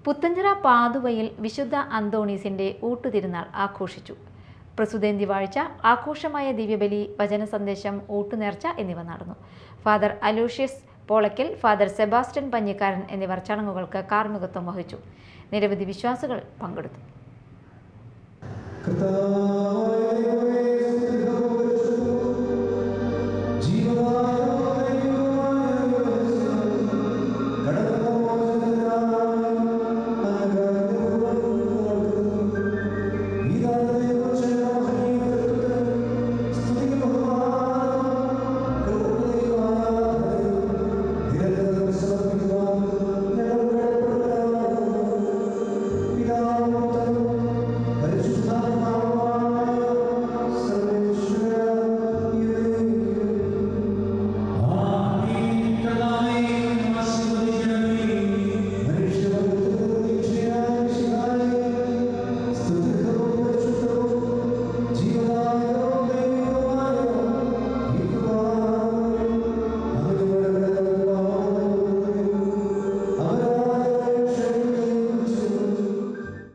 പുത്തഞ്ചിറ പാതുവയിൽ വിശുദ്ധ അന്തോണീസിന്റെ ഊട്ടുതിരുനാൾ ആഘോഷിച്ചു. പ്രസുതേന്തി വാഴ്ച, ആഘോഷമായ ദിവ്യബലി, വചന സന്ദേശം, ഊട്ടുനേർച്ച എന്നിവ നടന്നു. Father Aloysius Polakkal, father Sebastian Panjikkaran എന്നിവർ ചടങ്ങുകൾക്ക് കാർമ്മികത്വം വഹിച്ചു. നിരവധി വിശ്വാസികൾ പങ്കെടുത്തു.